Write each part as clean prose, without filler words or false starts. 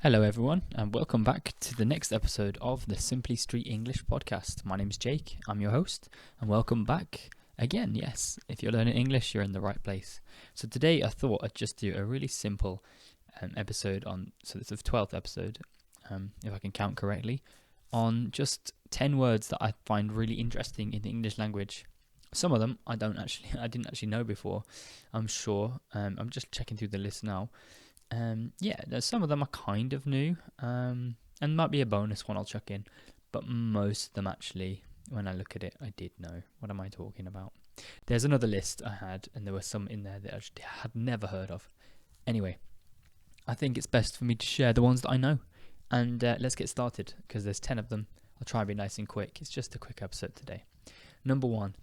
Hello, everyone, and welcome back to the next episode of the Simply Street English podcast. My name's Jake, I'm your host, and welcome back again. Yes, if you're learning English, you're in the right place. So today I thought I'd just do a really simple episode so it's the 12th episode, if I can count correctly, on just 10 words that I find really interesting in the English language. Some of them I didn't actually know before, I'm sure. I'm just checking through the list now. Some of them are kind of new, and might be a bonus one I'll chuck in, but most of them actually, when I look at it, I did know. What am I talking about? There's another list I had, and there were some in there that I just had never heard of. Anyway, I think it's best for me to share the ones that I know, and let's get started, because there's 10 of them. I'll try and be nice and quick. It's just a quick episode today. Number 1,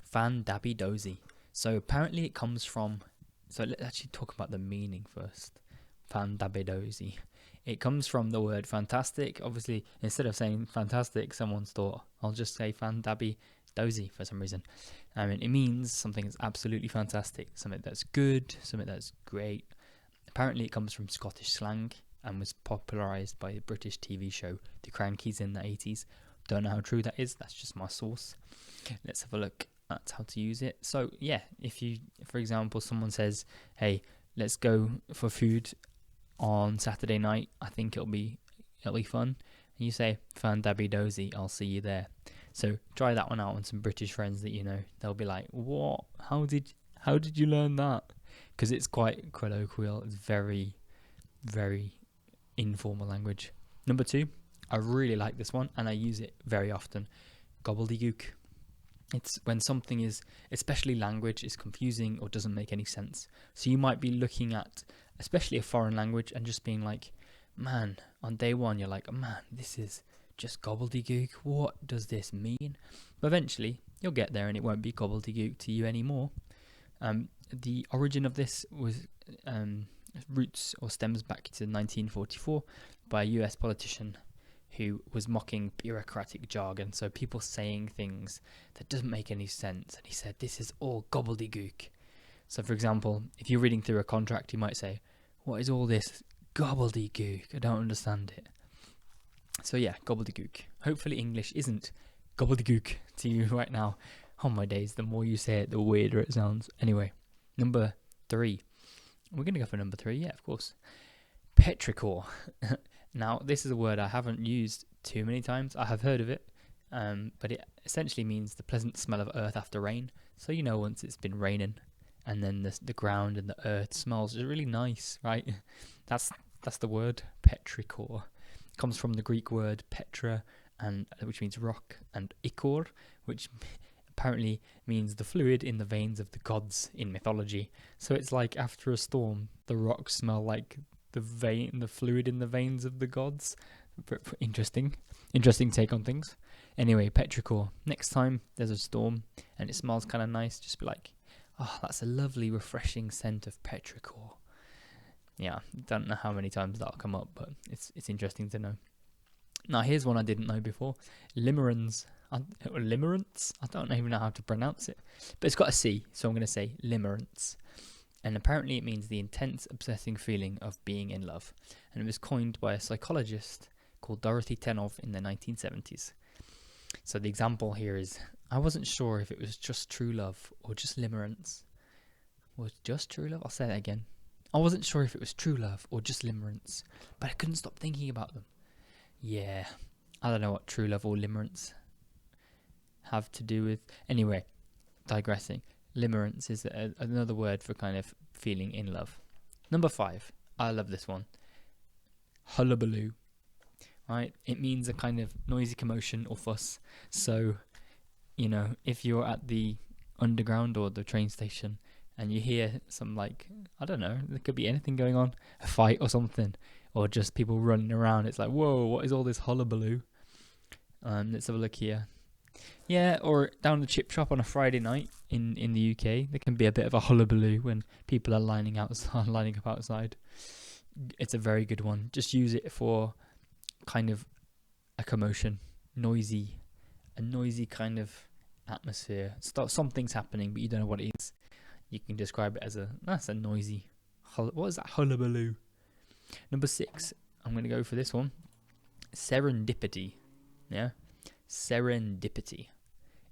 fan-dabby-dozy. So apparently it comes from, so let's actually talk about the meaning first. Fan-dabby-dozy. It comes from the word fantastic. Obviously, instead of saying fantastic, someone's thought, I'll just say fan-dabby-dozy for some reason. It means something that's absolutely fantastic, something that's good, something that's great. Apparently, it comes from Scottish slang and was popularised by the British TV show The Crankies in the 80s. Don't know how true that is. That's just my source. Let's have a look at how to use it. So, yeah, if you, for example, someone says, hey, let's go for food on Saturday night, I think it'll be fun. And you say, fan-dabby-dozy, I'll see you there. So try that one out on some British friends that you know. They'll be like, what? How did you learn that? Because it's quite colloquial. It's very, very informal language. Number 2, I really like this one, and I use it very often. Gobbledygook. It's when something is, especially language, is confusing or doesn't make any sense. So you might be looking at, especially a foreign language, and just being like, man, on day one, you're like, man, this is just gobbledygook. What does this mean? But eventually, you'll get there and it won't be gobbledygook to you anymore. The origin of this was roots or stems back to 1944 by a US politician who was mocking bureaucratic jargon, so people saying things that doesn't make any sense, and he said, this is all gobbledygook. So for example, if you're reading through a contract, you might say, what is all this gobbledygook? I don't understand it. So yeah, gobbledygook. Hopefully English isn't gobbledygook to you right now. Oh my days, the more you say it, the weirder it sounds. Anyway, number 3. We're going to go for number 3, yeah, of course. Petrichor. Now, this is a word I haven't used too many times. I have heard of it, but it essentially means the pleasant smell of earth after rain. So, you know, once it's been raining and then the ground and the earth smells really nice, right? That's the word, petrichor. It comes from the Greek word petra, which means rock, and ichor, which apparently means the fluid in the veins of the gods in mythology. So it's like after a storm, the rocks smell like the fluid in the veins of the gods. Interesting take on things. Anyway, petrichor. Next time there's a storm and it smells kind of nice, just be like, oh, that's a lovely, refreshing scent of petrichor. Yeah, don't know how many times that'll come up, but it's interesting to know. Now, here's one I didn't know before. Limerence. Limerence? I don't even know how to pronounce it, but it's got a C, so I'm going to say limerence. And apparently it means the intense, obsessing feeling of being in love. And it was coined by a psychologist called Dorothy Tennov in the 1970s. So the example here is, I wasn't sure if it was just true love or just limerence. Was just true love? I'll say that again. I wasn't sure if it was true love or just limerence, but I couldn't stop thinking about them. Yeah, I don't know what true love or limerence have to do with. Anyway, digressing. Limerence is another word for kind of feeling in love. Number 5, I love this one. Hullabaloo. Right? It means a kind of noisy commotion or fuss. So, you know, if you're at the underground or the train station and you hear some, like, I don't know, there could be anything going on, a fight or something, or just people running around, it's like, whoa, what is all this hullabaloo? Let's have a look here. Yeah, or down the chip shop on a Friday night in the UK, there can be a bit of a hullabaloo when people are lining up outside. It's a very good one. Just use it for kind of a commotion, a noisy kind of atmosphere. Something's happening, but you don't know what it is. You can describe it as that's a noisy. What is that hullabaloo? Number 6. I'm going to go for this one. Serendipity. Yeah? Serendipity.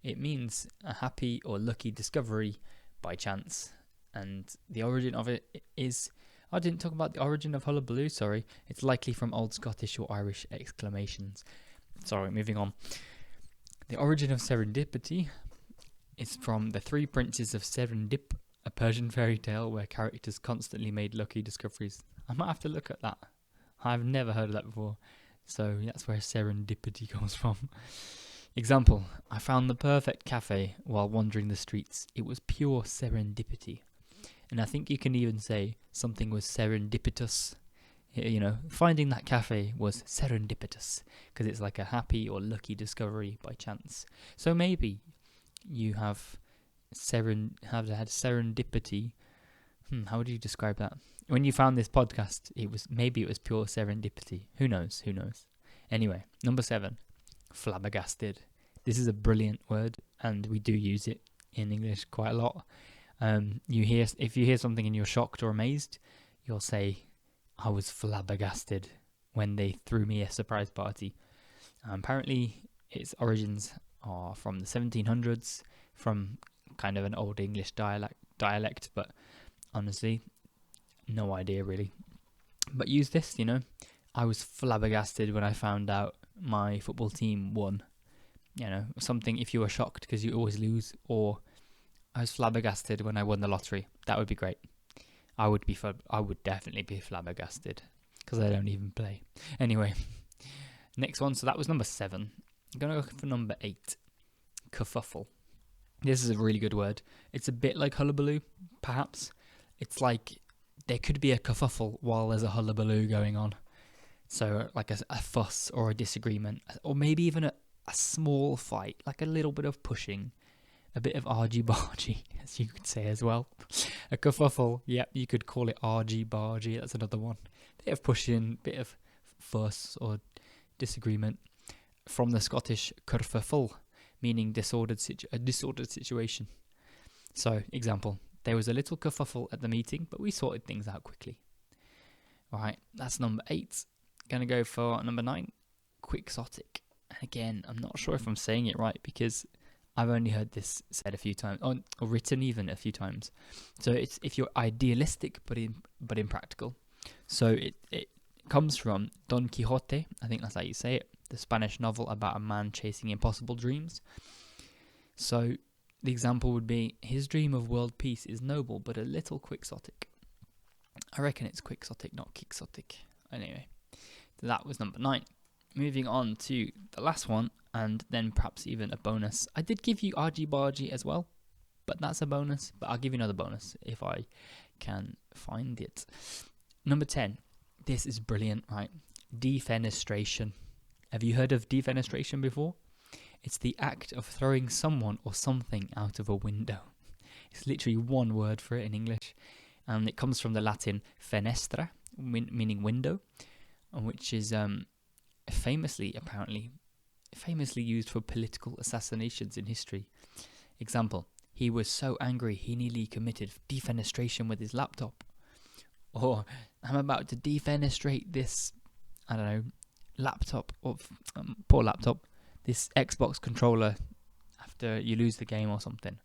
It means a happy or lucky discovery by chance. And the origin of it is... I didn't talk about the origin of hullabaloo, sorry. It's likely from Old Scottish or Irish exclamations. Sorry, moving on. The origin of serendipity is from the Three Princes of Serendip, a Persian fairy tale where characters constantly made lucky discoveries. I might have to look at that. I've never heard of that before. So that's where serendipity comes from. Example, I found the perfect cafe while wandering the streets. It was pure serendipity. And I think you can even say something was serendipitous. You know, finding that cafe was serendipitous because it's like a happy or lucky discovery by chance. So maybe you have had serendipity. How would you describe that? When you found this podcast, maybe it was pure serendipity. Who knows? Anyway, number 7, flabbergasted. This is a brilliant word, and we do use it in English quite a lot. If you hear something and you're shocked or amazed, you'll say, I was flabbergasted when they threw me a surprise party. Apparently, its origins are from the 1700s, from kind of an old English dialect, but honestly, no idea really. But use this, I was flabbergasted when I found out my football team won. Something if you were shocked because you always lose, or I was flabbergasted when I won the lottery. That would be great. I would definitely be flabbergasted because I don't even play. Anyway, next one. So that was number 7. I'm going to go for number 8. Kerfuffle. This is a really good word. It's a bit like hullabaloo, perhaps. It's like there could be a kerfuffle while there's a hullabaloo going on. So like a fuss or a disagreement, or maybe even a small fight, like a little bit of pushing. A bit of argy-bargy, as you could say as well. A kerfuffle, you could call it argy-bargy, that's another one. Bit of pushing, bit of fuss or disagreement. From the Scottish kerfuffle, meaning a disordered situation. So, example, there was a little kerfuffle at the meeting, but we sorted things out quickly. Alright, that's number 8. Gonna go for number 9, quixotic. And again, I'm not sure if I'm saying it right because I've only heard this said a few times, or written even a few times. So it's if you're idealistic but impractical. So it comes from Don Quixote, I think that's how you say it, the Spanish novel about a man chasing impossible dreams. So the example would be, his dream of world peace is noble but a little quixotic. I reckon it's quixotic, not quixotic. Anyway, that was number 9. Moving on to the last one, and then perhaps even a bonus. I did give you argy-bargy as well, but that's a bonus. But I'll give you another bonus if I can find it. Number 10. This is brilliant, right? Defenestration. Have you heard of defenestration before? It's the act of throwing someone or something out of a window. It's literally one word for it in English. And it comes from the Latin fenestra, meaning window, which is famously used for political assassinations in history. Example, he was so angry he nearly committed defenestration with his laptop. Or, I'm about to defenestrate this, laptop, poor laptop, this Xbox controller after you lose the game or something.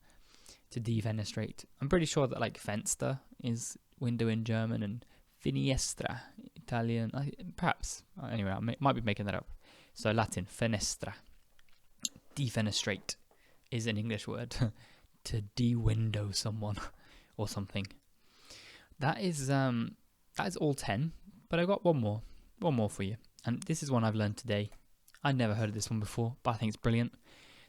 To defenestrate. I'm pretty sure that like Fenster is window in German and Finestra, Italian, perhaps. Anyway, I might be making that up. So Latin, fenestra. Defenestrate is an English word to de-window someone or something. That is all 10, but I got one more for you. And this is one I've learned today. I'd never heard of this one before, but I think it's brilliant.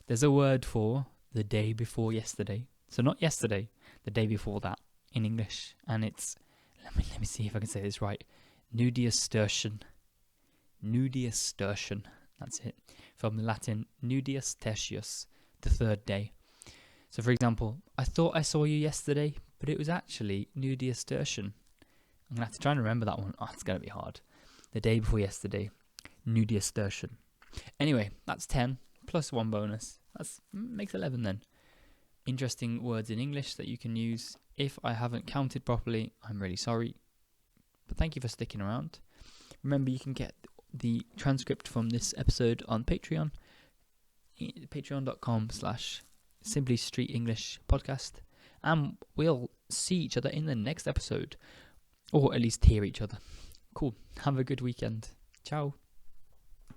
There's a word for the day before yesterday. So not yesterday, the day before that in English, and it's let me see if I can say this right. Nudiustertian. That's it. From the Latin nudius tertius, the third day. So for example, I thought I saw you yesterday, but it was actually nudiustertian. I'm going to have to try and remember that one. Oh, it's going to be hard. The day before yesterday. Nudiustertian. Anyway, that's 10 plus 1 bonus. That makes 11 then. Interesting words in English that you can use. If I haven't counted properly, I'm really sorry. But thank you for sticking around. Remember, you can get the transcript from this episode on Patreon, patreon.com/Simply Street English Podcast. And we'll see each other in the next episode, or at least hear each other. Cool. Have a good weekend. Ciao.